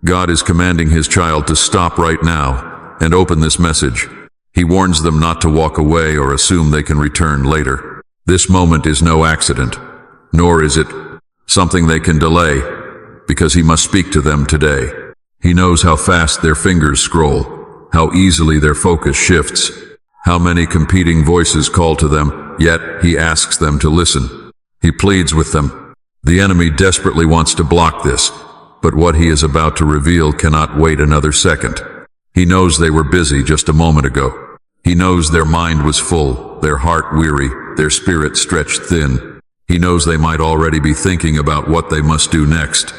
God is commanding his child to stop right now and open this message. He warns them not to walk away or assume they can return later. This moment is no accident, nor is it something they can delay, because he must speak to them today. He knows how fast their fingers scroll, how easily their focus shifts, how many competing voices call to them, yet he asks them to listen. He pleads with them. The enemy desperately wants to block this, but what he is about to reveal cannot wait another second. He knows they were busy just a moment ago. He knows their mind was full, their heart weary, their spirit stretched thin. He knows they might already be thinking about what they must do next,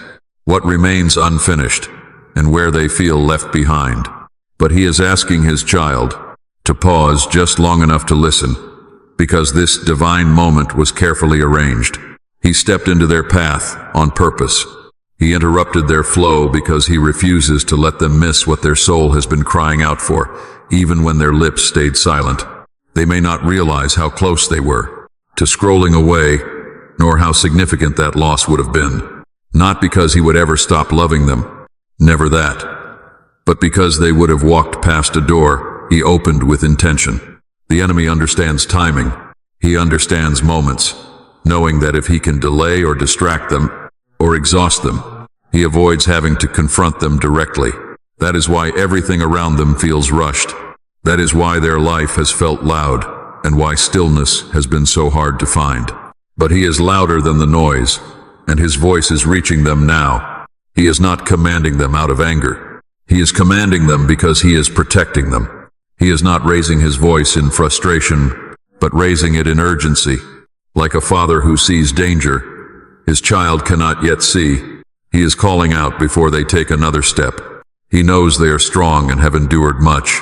what remains unfinished, and where they feel left behind. But he is asking his child to pause just long enough to listen, because this divine moment was carefully arranged. He stepped into their path on purpose. He interrupted their flow because he refuses to let them miss what their soul has been crying out for, even when their lips stayed silent. They may not realize how close they were to scrolling away, nor how significant that loss would have been. Not because he would ever stop loving them, never that, but because they would have walked past a door he opened with intention. The enemy understands timing. He understands moments, knowing that if he can delay or distract them, or exhaust them, he avoids having to confront them directly. That is why everything around them feels rushed. That is why their life has felt loud, and why stillness has been so hard to find. But he is louder than the noise, and his voice is reaching them now. He is not commanding them out of anger. He is commanding them because he is protecting them. He is not raising his voice in frustration, but raising it in urgency. Like a father who sees danger his child cannot yet see, he is calling out before they take another step. He knows they are strong and have endured much.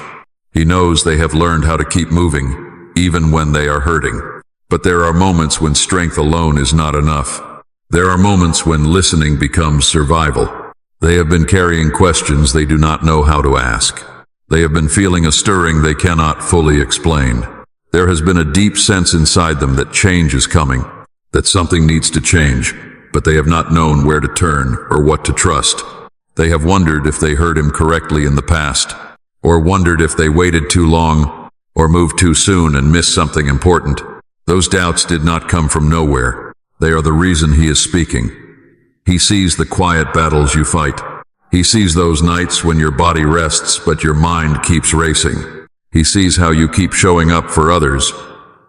He knows they have learned how to keep moving, even when they are hurting. But there are moments when strength alone is not enough. There are moments when listening becomes survival. They have been carrying questions they do not know how to ask. They have been feeling a stirring they cannot fully explain. There has been a deep sense inside them that change is coming, that something needs to change, but they have not known where to turn or what to trust. They have wondered if they heard him correctly in the past, or wondered if they waited too long, or moved too soon and missed something important. Those doubts did not come from nowhere. They are the reason he is speaking. He sees the quiet battles you fight. He sees those nights when your body rests but your mind keeps racing. He sees how you keep showing up for others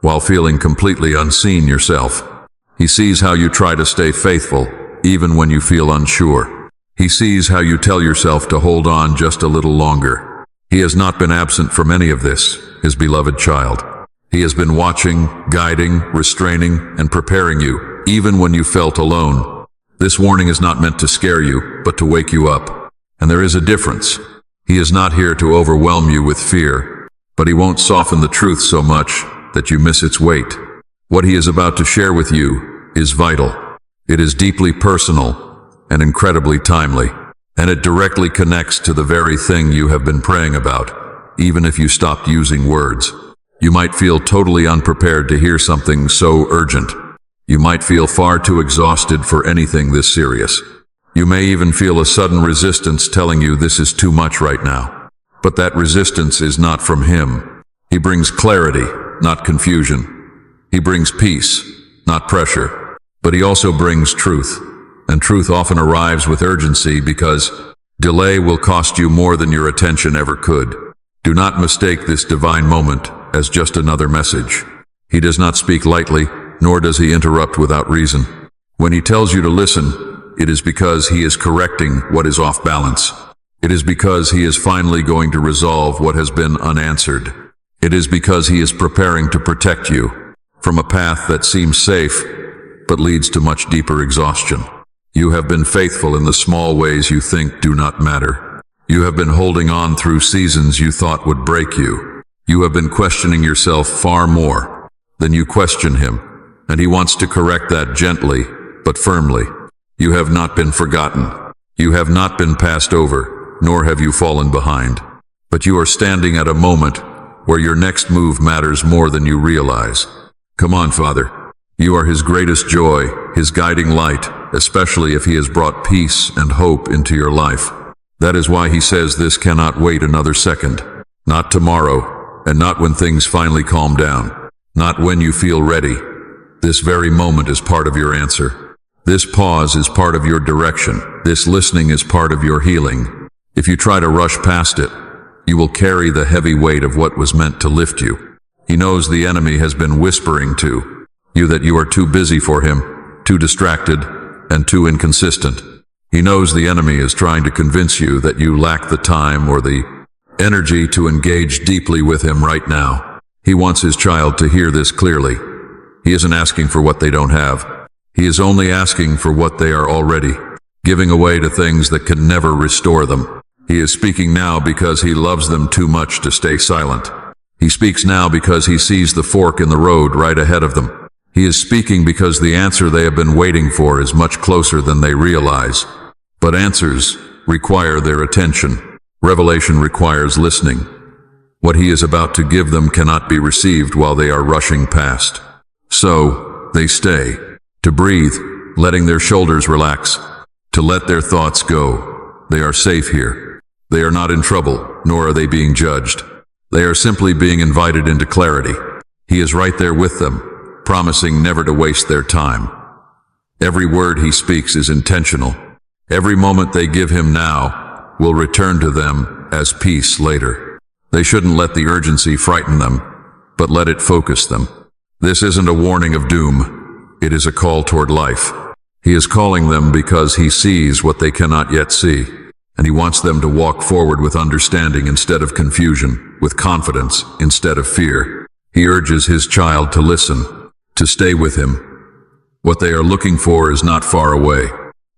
while feeling completely unseen yourself. He sees how you try to stay faithful even when you feel unsure. He sees how you tell yourself to hold on just a little longer. He has not been absent from any of this, his beloved child. He has been watching, guiding, restraining, and preparing you, even when you felt alone. This warning is not meant to scare you, but to wake you up. And there is a difference. He is not here to overwhelm you with fear, but he won't soften the truth so much that you miss its weight. What he is about to share with you is vital. It is deeply personal and incredibly timely, and it directly connects to the very thing you have been praying about, even if you stopped using words. You might feel totally unprepared to hear something so urgent. You might feel far too exhausted for anything this serious. You may even feel a sudden resistance telling you this is too much right now. But that resistance is not from him. He brings clarity, not confusion. He brings peace, not pressure. But he also brings truth. And truth often arrives with urgency because delay will cost you more than your attention ever could. Do not mistake this divine moment as just another message. He does not speak lightly, nor does he interrupt without reason. When he tells you to listen, it is because he is correcting what is off balance. It is because he is finally going to resolve what has been unanswered. It is because he is preparing to protect you from a path that seems safe, but leads to much deeper exhaustion. You have been faithful in the small ways you think do not matter. You have been holding on through seasons you thought would break you. You have been questioning yourself far more than you question him, and he wants to correct that gently but firmly. You have not been forgotten. You have not been passed over, nor have you fallen behind. But you are standing at a moment where your next move matters more than you realize. Come on, Father. You are his greatest joy, his guiding light, especially if he has brought peace and hope into your life. That is why he says this cannot wait another second. Not tomorrow, and not when things finally calm down. Not when you feel ready. This very moment is part of your answer. This pause is part of your direction. This listening is part of your healing. If you try to rush past it, you will carry the heavy weight of what was meant to lift you. He knows the enemy has been whispering to you that you are too busy for him, too distracted, and too inconsistent. He knows the enemy is trying to convince you that you lack the time or the energy to engage deeply with him right now. He wants his child to hear this clearly. He isn't asking for what they don't have. He is only asking for what they are already, giving away to things that can never restore them. He is speaking now because he loves them too much to stay silent. He speaks now because he sees the fork in the road right ahead of them. He is speaking because the answer they have been waiting for is much closer than they realize. But answers require their attention. Revelation requires listening. What he is about to give them cannot be received while they are rushing past. So, they stay, to breathe, letting their shoulders relax, to let their thoughts go. They are safe here. They are not in trouble, nor are they being judged. They are simply being invited into clarity. He is right there with them, promising never to waste their time. Every word he speaks is intentional. Every moment they give him now will return to them as peace later. They shouldn't let the urgency frighten them, but let it focus them. This isn't a warning of doom. It is a call toward life. He is calling them because he sees what they cannot yet see, and he wants them to walk forward with understanding instead of confusion, with confidence instead of fear. He urges his child to listen, to stay with him. What they are looking for is not far away.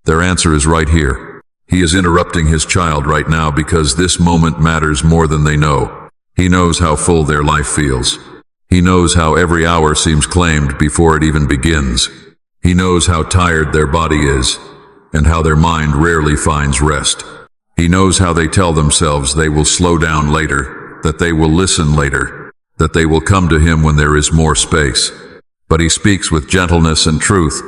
Their answer is right here. He is interrupting his child right now because this moment matters more than they know. He knows how full their life feels. He knows how every hour seems claimed before it even begins. He knows how tired their body is, and how their mind rarely finds rest. He knows how they tell themselves they will slow down later, that they will listen later, that they will come to him when there is more space. But he speaks with gentleness and truth,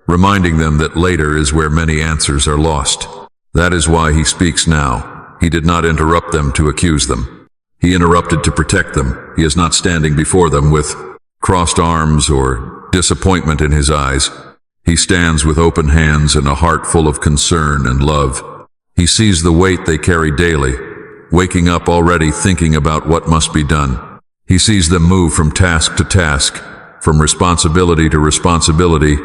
reminding them that later is where many answers are lost. That is why he speaks now. He did not interrupt them to accuse them. He interrupted to protect them. He is not standing before them with crossed arms or disappointment in his eyes. He stands with open hands and a heart full of concern and love. He sees the weight they carry daily, waking up already thinking about what must be done. He sees them move from task to task, from responsibility to responsibility,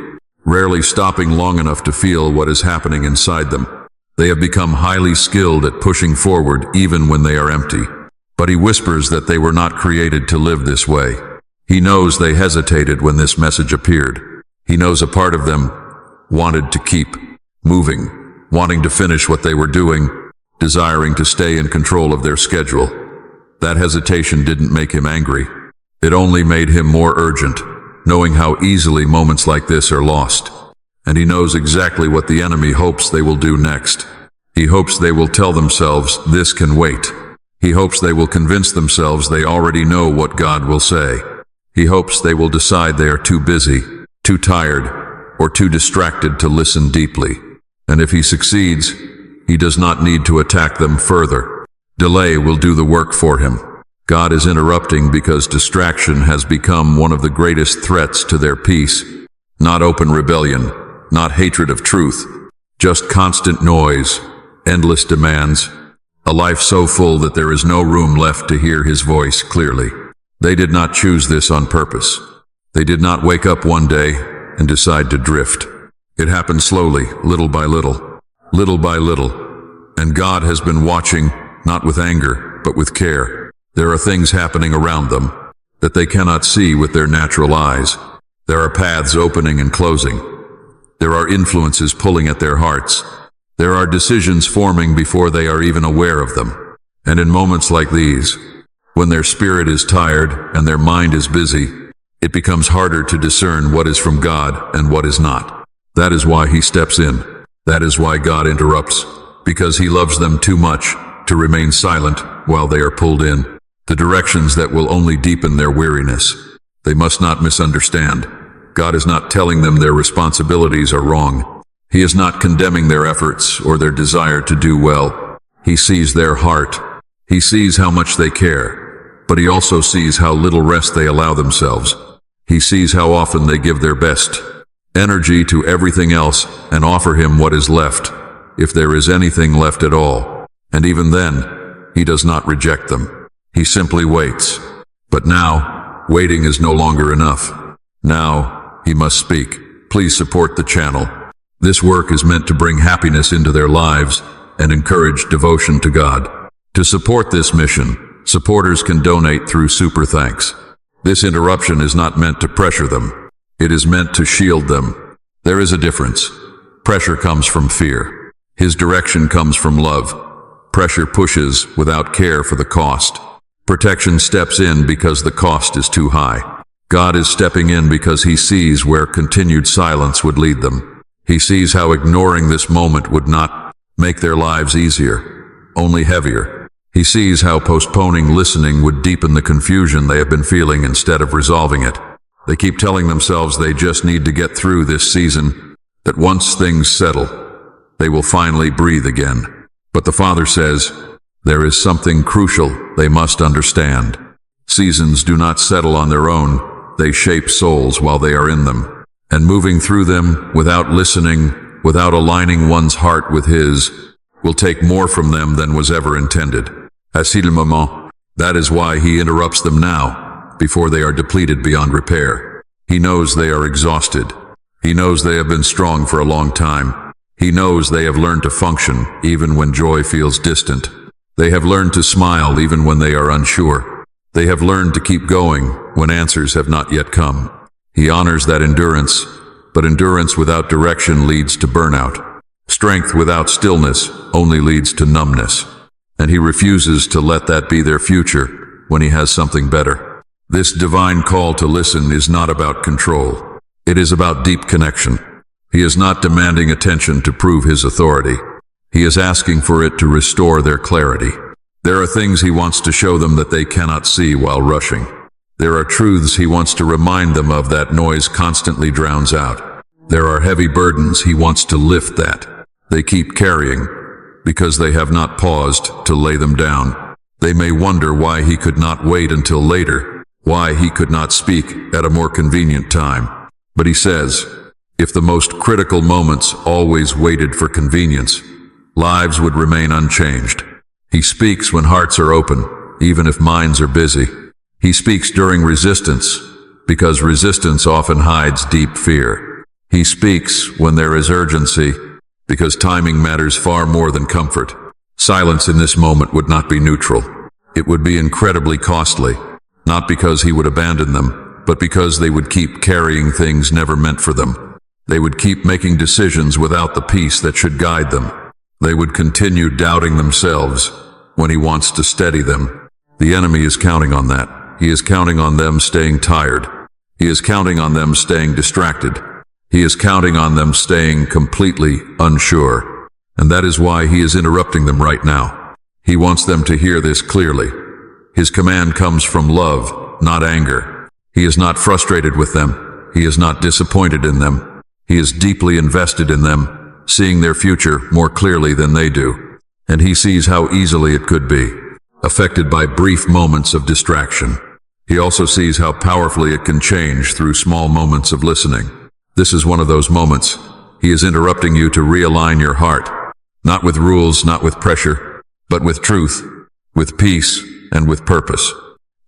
rarely stopping long enough to feel what is happening inside them. They have become highly skilled at pushing forward even when they are empty. But he whispers that they were not created to live this way. He knows they hesitated when this message appeared. He knows a part of them wanted to keep moving, wanting to finish what they were doing, desiring to stay in control of their schedule. That hesitation didn't make him angry. It only made him more urgent, knowing how easily moments like this are lost. And he knows exactly what the enemy hopes they will do next. He hopes they will tell themselves, this can wait. He hopes they will convince themselves they already know what God will say. He hopes they will decide they are too busy, too tired, or too distracted to listen deeply. And if he succeeds, he does not need to attack them further. Delay will do the work for him. God is interrupting because distraction has become one of the greatest threats to their peace. Not open rebellion, not hatred of truth, just constant noise, endless demands, a life so full that there is no room left to hear his voice clearly. They did not choose this on purpose. They did not wake up one day and decide to drift. It happened slowly, little by little, and God has been watching, not with anger, but with care. There are things happening around them that they cannot see with their natural eyes. There are paths opening and closing. There are influences pulling at their hearts. There are decisions forming before they are even aware of them. And in moments like these, when their spirit is tired and their mind is busy, it becomes harder to discern what is from God and what is not. That is why he steps in. That is why God interrupts, because he loves them too much to remain silent while they are pulled in the directions that will only deepen their weariness. They must not misunderstand. God is not telling them their responsibilities are wrong. He is not condemning their efforts or their desire to do well. He sees their heart. He sees how much they care, but he also sees how little rest they allow themselves. He sees how often they give their best energy to everything else and offer him what is left, if there is anything left at all. And even then, he does not reject them. He simply waits. But now, waiting is no longer enough. Now, he must speak. Please support the channel. This work is meant to bring happiness into their lives and encourage devotion to God. To support this mission, supporters can donate through Super Thanks. This interruption is not meant to pressure them. It is meant to shield them. There is a difference. Pressure comes from fear. His direction comes from love. Pressure pushes without care for the cost. Protection steps in because the cost is too high. God is stepping in because he sees where continued silence would lead them. He sees how ignoring this moment would not make their lives easier, only heavier. He sees how postponing listening would deepen the confusion they have been feeling instead of resolving it. They keep telling themselves they just need to get through this season, that once things settle, they will finally breathe again. But the Father says, there is something crucial they must understand. Seasons do not settle on their own. They shape souls while they are in them. And moving through them without listening, without aligning one's heart with his, will take more from them than was ever intended. Ainsi le moment. That is why he interrupts them now, before they are depleted beyond repair. He knows they are exhausted. He knows they have been strong for a long time. He knows they have learned to function even when joy feels distant. They have learned to smile even when they are unsure. They have learned to keep going when answers have not yet come. He honors that endurance, but endurance without direction leads to burnout. Strength without stillness only leads to numbness. And he refuses to let that be their future when he has something better. This divine call to listen is not about control. It is about deep connection. He is not demanding attention to prove his authority. He is asking for it to restore their clarity. There are things he wants to show them that they cannot see while rushing. There are truths he wants to remind them of that noise constantly drowns out. There are heavy burdens he wants to lift that they keep carrying because they have not paused to lay them down. They may wonder why he could not wait until later, why he could not speak at a more convenient time. But he says, if the most critical moments always waited for convenience, lives would remain unchanged. He speaks when hearts are open, even if minds are busy. He speaks during resistance, because resistance often hides deep fear. He speaks when there is urgency, because timing matters far more than comfort. Silence in this moment would not be neutral. It would be incredibly costly, not because he would abandon them, but because they would keep carrying things never meant for them. They would keep making decisions without the peace that should guide them. They would continue doubting themselves when he wants to steady them. The enemy is counting on that. He is counting on them staying tired. He is counting on them staying distracted. He is counting on them staying completely unsure. And that is why he is interrupting them right now. He wants them to hear this clearly. His command comes from love, not anger. He is not frustrated with them. He is not disappointed in them. He is deeply invested in them, seeing their future more clearly than they do. And he sees how easily it could be, affected by brief moments of distraction. He also sees how powerfully it can change through small moments of listening. This is one of those moments. He is interrupting you to realign your heart, not with rules, not with pressure, but with truth, with peace, and with purpose.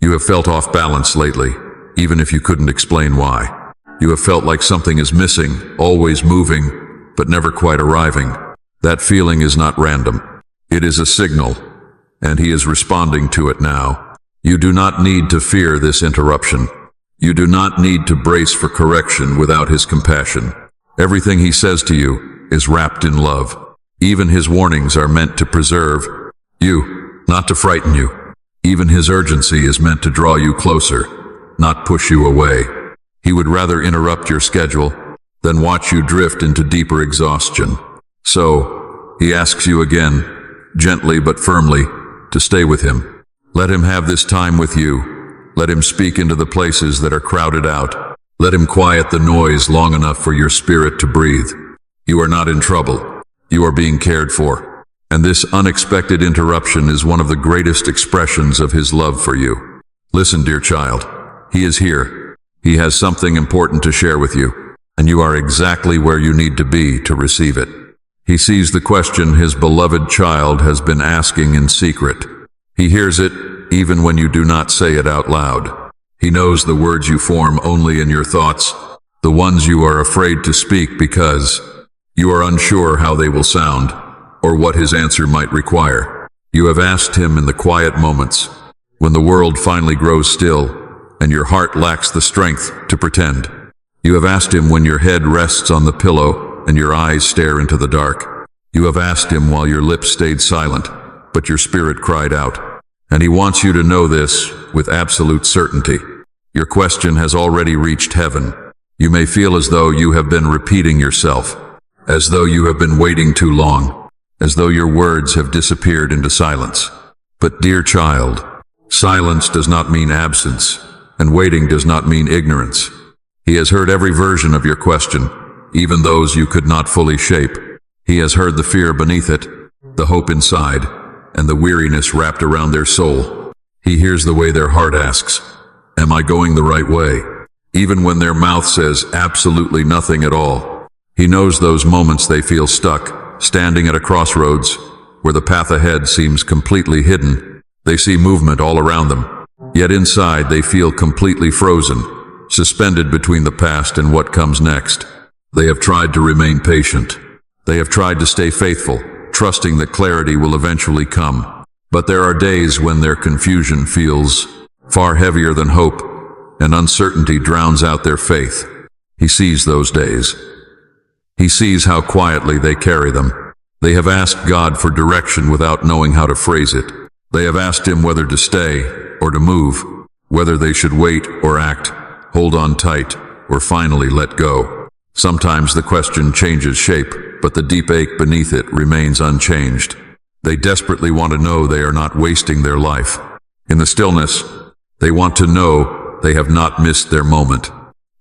You have felt off balance lately, even if you couldn't explain why. You have felt like something is missing, always moving, but never quite arriving. That feeling is not random. It is a signal, and he is responding to it now. You do not need to fear this interruption. You do not need to brace for correction without his compassion. Everything he says to you is wrapped in love. Even his warnings are meant to preserve you, not to frighten you. Even his urgency is meant to draw you closer, not push you away. He would rather interrupt your schedule than watch you drift into deeper exhaustion. So, he asks you again, gently but firmly, to stay with him. Let him have this time with you. Let him speak into the places that are crowded out. Let him quiet the noise long enough for your spirit to breathe. You are not in trouble. You are being cared for. And this unexpected interruption is one of the greatest expressions of his love for you. Listen, dear child, he is here. He has something important to share with you, and you are exactly where you need to be to receive it. He sees the question his beloved child has been asking in secret. He hears it even when you do not say it out loud. He knows the words you form only in your thoughts, the ones you are afraid to speak because you are unsure how they will sound or what his answer might require. You have asked him in the quiet moments, when the world finally grows still and your heart lacks the strength to pretend. You have asked him when your head rests on the pillow and your eyes stare into the dark. You have asked him while your lips stayed silent, but your spirit cried out. And he wants you to know this with absolute certainty. Your question has already reached heaven. You may feel as though you have been repeating yourself, as though you have been waiting too long, as though your words have disappeared into silence. But dear child, silence does not mean absence, and waiting does not mean ignorance. He has heard every version of your question, even those you could not fully shape. He has heard the fear beneath it, the hope inside, and the weariness wrapped around their soul. He hears the way their heart asks, "Am I going the right way?" Even when their mouth says absolutely nothing at all. He knows those moments they feel stuck, standing at a crossroads, where the path ahead seems completely hidden. They see movement all around them, yet inside they feel completely frozen, suspended between the past and what comes next. They have tried to remain patient. They have tried to stay faithful, trusting that clarity will eventually come. But there are days when their confusion feels far heavier than hope, and uncertainty drowns out their faith. He sees those days. He sees how quietly they carry them. They have asked God for direction without knowing how to phrase it. They have asked him whether to stay or to move, whether they should wait or act, hold on tight, or finally let go. Sometimes the question changes shape, but the deep ache beneath it remains unchanged. They desperately want to know they are not wasting their life. In the stillness, they want to know they have not missed their moment.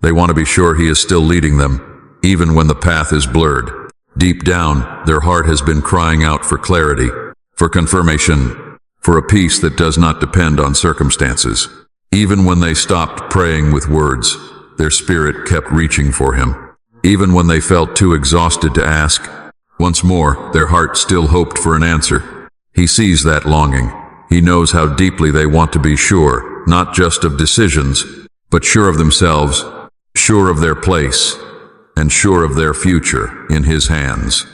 They want to be sure he is still leading them, even when the path is blurred. Deep down, their heart has been crying out for clarity, for confirmation, for a peace that does not depend on circumstances. Even when they stopped praying with words, their spirit kept reaching for him. Even when they felt too exhausted to ask, once more, their heart still hoped for an answer. He sees that longing. He knows how deeply they want to be sure, not just of decisions, but sure of themselves, sure of their place, and sure of their future in his hands.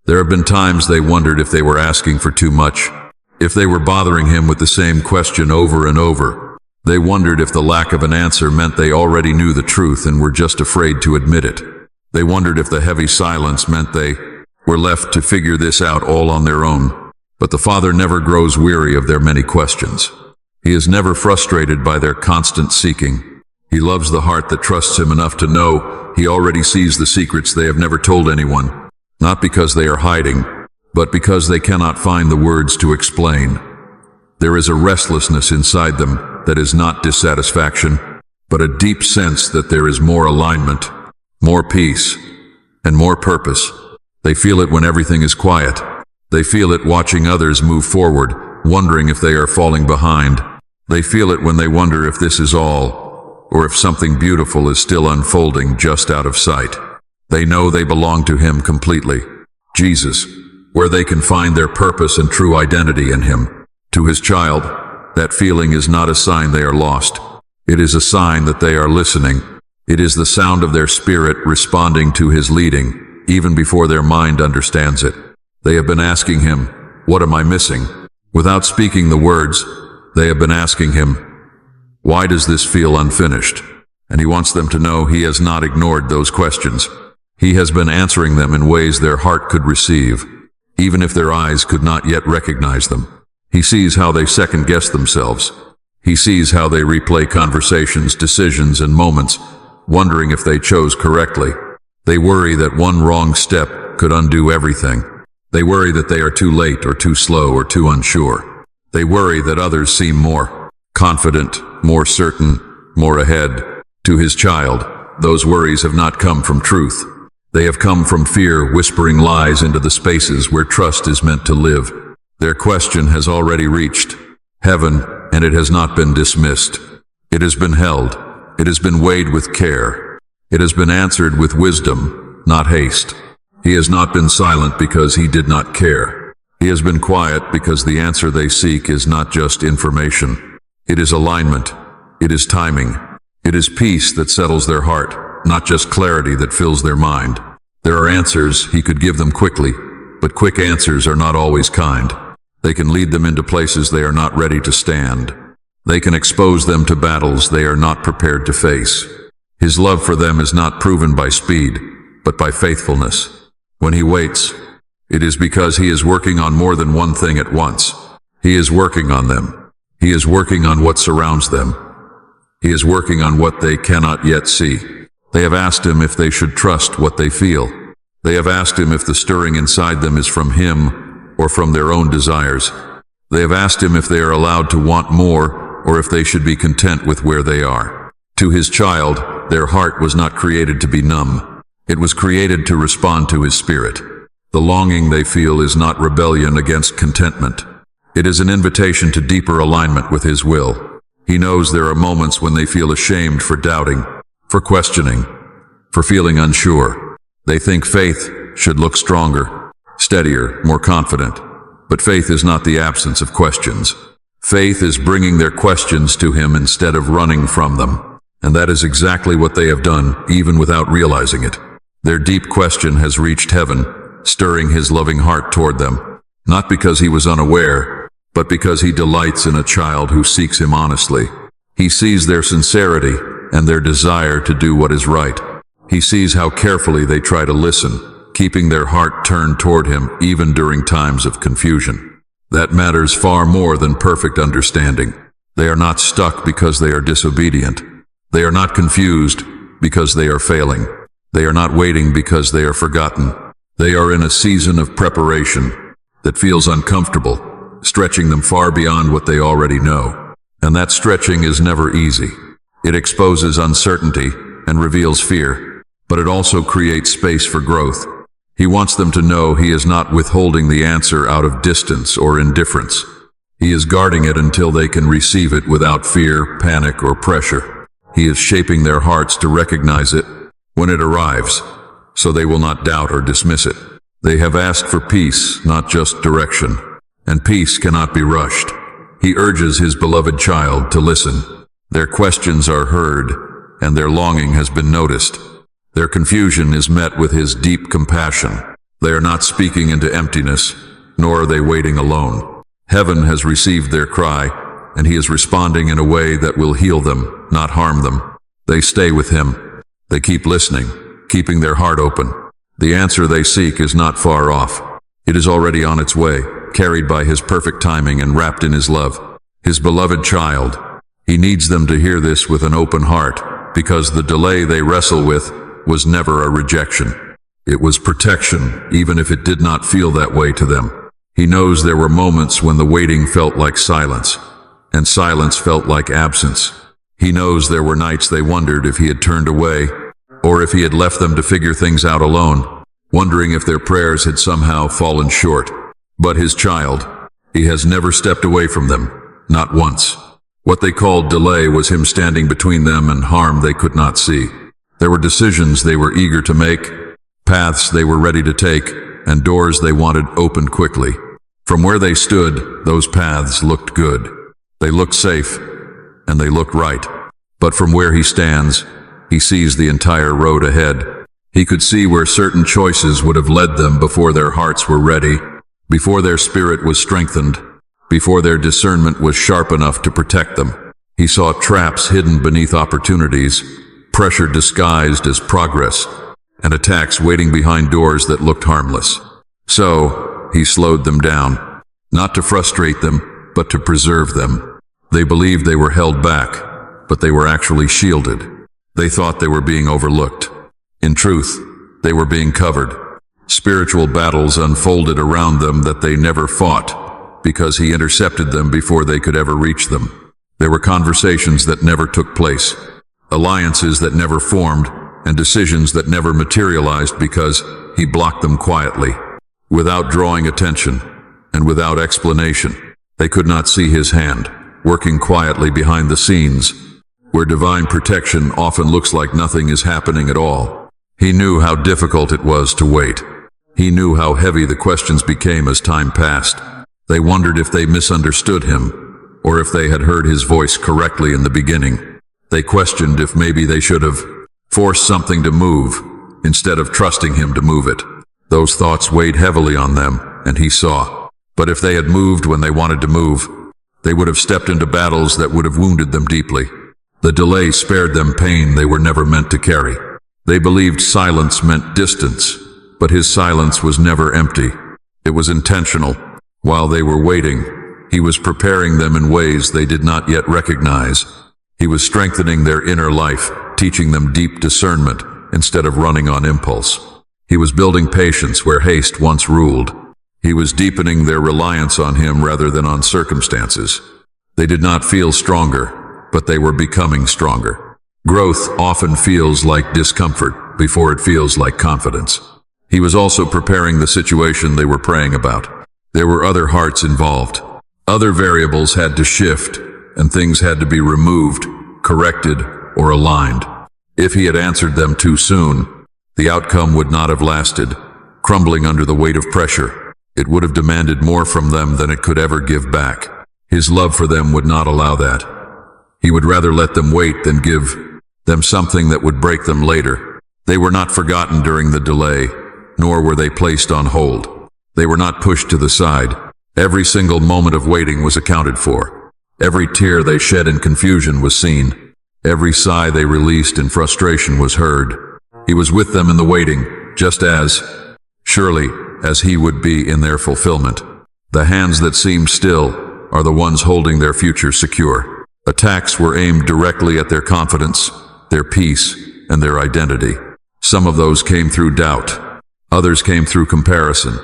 There have been times they wondered if they were asking for too much, if they were bothering him with the same question over and over. They wondered if the lack of an answer meant they already knew the truth and were just afraid to admit it. They wondered if the heavy silence meant they were left to figure this out all on their own. But the Father never grows weary of their many questions. He is never frustrated by their constant seeking. He loves the heart that trusts him enough to know he already sees the secrets they have never told anyone, not because they are hiding, but because they cannot find the words to explain. There is a restlessness inside them that is not dissatisfaction, but a deep sense that there is more alignment, more peace, and more purpose. They feel it when everything is quiet. They feel it watching others move forward, wondering if they are falling behind. They feel it when they wonder if this is all, or if something beautiful is still unfolding just out of sight. They know they belong to him completely, Jesus, where they can find their purpose and true identity in him. To his child, that feeling is not a sign they are lost. It is a sign that they are listening. It is the sound of their spirit responding to his leading, even before their mind understands it. They have been asking him, "What am I missing?" Without speaking the words, they have been asking him, "Why does this feel unfinished?" And he wants them to know he has not ignored those questions. He has been answering them in ways their heart could receive, even if their eyes could not yet recognize them. He sees how they second-guess themselves. He sees how they replay conversations, decisions, and moments, wondering if they chose correctly. They worry that one wrong step could undo everything. They worry that they are too late or too slow or too unsure. They worry that others seem more confident, more certain, more ahead. To his child, those worries have not come from truth. They have come from fear, whispering lies into the spaces where trust is meant to live. Their question has already reached heaven, and it has not been dismissed. It has been held. It has been weighed with care. It has been answered with wisdom, not haste. He has not been silent because he did not care. He has been quiet because the answer they seek is not just information. It is alignment. It is timing. It is peace that settles their heart, not just clarity that fills their mind. There are answers he could give them quickly, but quick answers are not always kind. They can lead them into places they are not ready to stand. They can expose them to battles they are not prepared to face. His love for them is not proven by speed, but by faithfulness. When he waits, it is because he is working on more than one thing at once. He is working on them. He is working on what surrounds them. He is working on what they cannot yet see. They have asked him if they should trust what they feel. They have asked him if the stirring inside them is from him or from their own desires. They have asked him if they are allowed to want more or if they should be content with where they are. To his child, their heart was not created to be numb. It was created to respond to his spirit. The longing they feel is not rebellion against contentment. It is an invitation to deeper alignment with his will. He knows there are moments when they feel ashamed for doubting, for questioning, for feeling unsure. They think faith should look stronger, steadier, more confident. But faith is not the absence of questions. Faith is bringing their questions to him instead of running from them. And that is exactly what they have done, even without realizing it. Their deep question has reached heaven, stirring his loving heart toward them, not because he was unaware, but because he delights in a child who seeks him honestly. He sees their sincerity and their desire to do what is right. He sees how carefully they try to listen, keeping their heart turned toward him even during times of confusion. That matters far more than perfect understanding. They are not stuck because they are disobedient. They are not confused because they are failing. They are not waiting because they are forgotten. They are in a season of preparation that feels uncomfortable, stretching them far beyond what they already know. And that stretching is never easy. It exposes uncertainty and reveals fear, but it also creates space for growth. He wants them to know he is not withholding the answer out of distance or indifference. He is guarding it until they can receive it without fear, panic, or pressure. He is shaping their hearts to recognize it when it arrives, so they will not doubt or dismiss it. They have asked for peace, not just direction, and peace cannot be rushed. He urges his beloved child to listen. Their questions are heard, and their longing has been noticed. Their confusion is met with his deep compassion. They are not speaking into emptiness, nor are they waiting alone. Heaven has received their cry, and he is responding in a way that will heal them, not harm them. They stay with him. They keep listening, keeping their heart open. The answer they seek is not far off. It is already on its way, carried by his perfect timing and wrapped in his love. His beloved child. He needs them to hear this with an open heart, because the delay they wrestle with was never a rejection. It was protection, even if it did not feel that way to them. He knows there were moments when the waiting felt like silence, and silence felt like absence. He knows there were nights they wondered if he had turned away, or if he had left them to figure things out alone, wondering if their prayers had somehow fallen short. But his child, he has never stepped away from them, not once. What they called delay was him standing between them and harm they could not see. There were decisions they were eager to make, paths they were ready to take, and doors they wanted opened quickly. From where they stood, those paths looked good. They looked safe, and they looked right. But from where he stands, he sees the entire road ahead. He could see where certain choices would have led them before their hearts were ready, before their spirit was strengthened, before their discernment was sharp enough to protect them. He saw traps hidden beneath opportunities, pressure disguised as progress, and attacks waiting behind doors that looked harmless. So, he slowed them down, not to frustrate them, but to preserve them. They believed they were held back, but they were actually shielded. They thought they were being overlooked. In truth, they were being covered. Spiritual battles unfolded around them that they never fought, because he intercepted them before they could ever reach them. There were conversations that never took place, alliances that never formed, and decisions that never materialized because he blocked them quietly, without drawing attention and without explanation. They could not see his hand, working quietly behind the scenes, where divine protection often looks like nothing is happening at all. He knew how difficult it was to wait. He knew how heavy the questions became as time passed. They wondered if they misunderstood him, or if they had heard his voice correctly in the beginning. They questioned if maybe they should have forced something to move, instead of trusting him to move it. Those thoughts weighed heavily on them, and he saw. But if they had moved when they wanted to move, they would have stepped into battles that would have wounded them deeply. The delay spared them pain they were never meant to carry. They believed silence meant distance, but his silence was never empty. It was intentional. While they were waiting, he was preparing them in ways they did not yet recognize. He was strengthening their inner life, teaching them deep discernment instead of running on impulse. He was building patience where haste once ruled. He was deepening their reliance on him rather than on circumstances. They did not feel stronger, but they were becoming stronger. Growth often feels like discomfort before it feels like confidence. He was also preparing the situation they were praying about. There were other hearts involved. Other variables had to shift, and things had to be removed, corrected, or aligned. If he had answered them too soon, the outcome would not have lasted, crumbling under the weight of pressure. It would have demanded more from them than it could ever give back. His love for them would not allow that. He would rather let them wait than give them something that would break them later. They were not forgotten during the delay, nor were they placed on hold. They were not pushed to the side. Every single moment of waiting was accounted for. Every tear they shed in confusion was seen. Every sigh they released in frustration was heard. He was with them in the waiting, just as surely as he would be in their fulfillment. The hands that seem still are the ones holding their future secure. Attacks were aimed directly at their confidence, their peace, and their identity. Some of those came through doubt. Others came through comparison,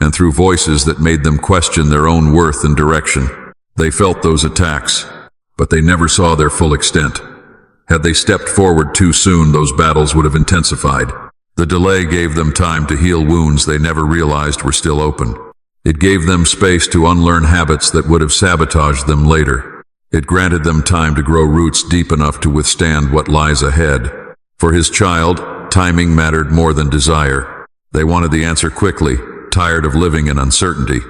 and through voices that made them question their own worth and direction. They felt those attacks, but they never saw their full extent. Had they stepped forward too soon, those battles would have intensified. The delay gave them time to heal wounds they never realized were still open. It gave them space to unlearn habits that would have sabotaged them later. It granted them time to grow roots deep enough to withstand what lies ahead. For his child, timing mattered more than desire. They wanted the answer quickly, tired of living in uncertainty.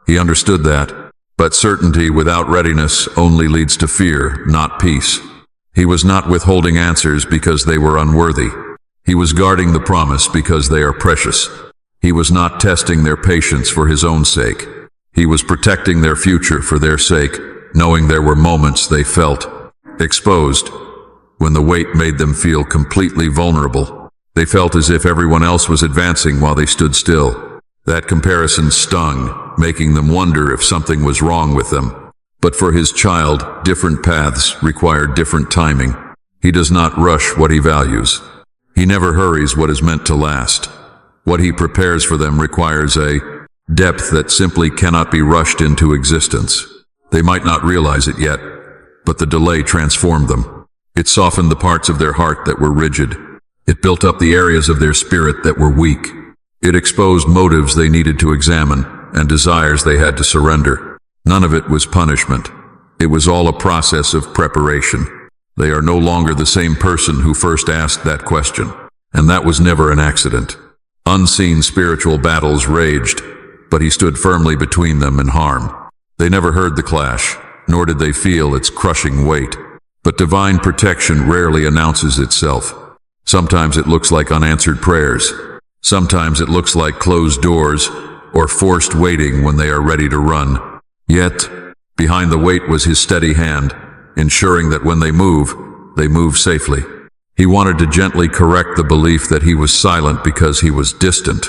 He understood that, but certainty without readiness only leads to fear, not peace. He was not withholding answers because they were unworthy. He was guarding the promise because they are precious. He was not testing their patience for his own sake. He was protecting their future for their sake, knowing there were moments they felt exposed, when the weight made them feel completely vulnerable. They felt as if everyone else was advancing while they stood still. That comparison stung, making them wonder if something was wrong with them. But for his child, different paths require different timing. He does not rush what he values. He never hurries what is meant to last. What he prepares for them requires a depth that simply cannot be rushed into existence. They might not realize it yet, but the delay transformed them. It softened the parts of their heart that were rigid. It built up the areas of their spirit that were weak. It exposed motives they needed to examine and desires they had to surrender. None of it was punishment. It was all a process of preparation. They are no longer the same person who first asked that question, and that was never an accident. Unseen spiritual battles raged, but he stood firmly between them and harm. They never heard the clash, nor did they feel its crushing weight. But divine protection rarely announces itself. Sometimes it looks like unanswered prayers. Sometimes it looks like closed doors or forced waiting when they are ready to run. Yet, behind the weight was his steady hand, ensuring that when they move safely. He wanted to gently correct the belief that he was silent because he was distant.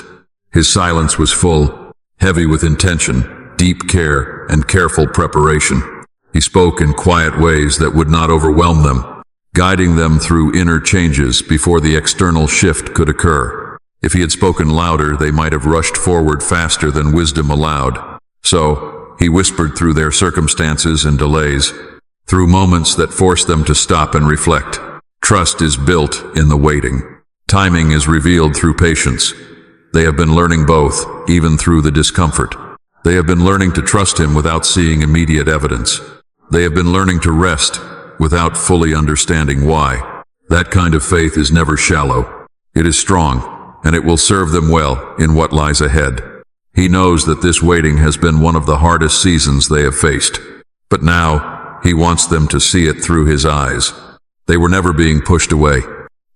His silence was full, heavy with intention, deep care, and careful preparation. He spoke in quiet ways that would not overwhelm them, guiding them through inner changes before the external shift could occur. If he had spoken louder, they might have rushed forward faster than wisdom allowed. So, he whispered through their circumstances and delays, through moments that forced them to stop and reflect. Trust is built in the waiting. Timing is revealed through patience. They have been learning both, even through the discomfort. They have been learning to trust him without seeing immediate evidence. They have been learning to rest without fully understanding why. That kind of faith is never shallow. It is strong, and it will serve them well in what lies ahead. He knows that this waiting has been one of the hardest seasons they have faced. But now, he wants them to see it through his eyes. They were never being pushed away.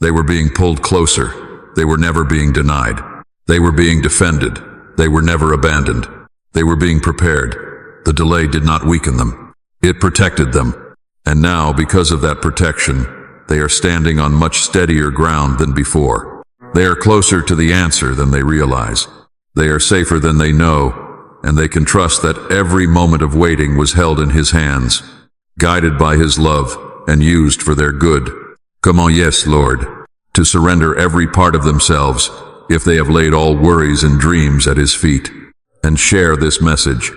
They were being pulled closer. They were never being denied. They were being defended. They were never abandoned. They were being prepared. The delay did not weaken them. It protected them. And now, because of that protection, they are standing on much steadier ground than before. They are closer to the answer than they realize. They are safer than they know, and they can trust that every moment of waiting was held in his hands, guided by his love, and used for their good. Come on, yes, Lord, to surrender every part of themselves, if they have laid all worries and dreams at his feet, and share this message.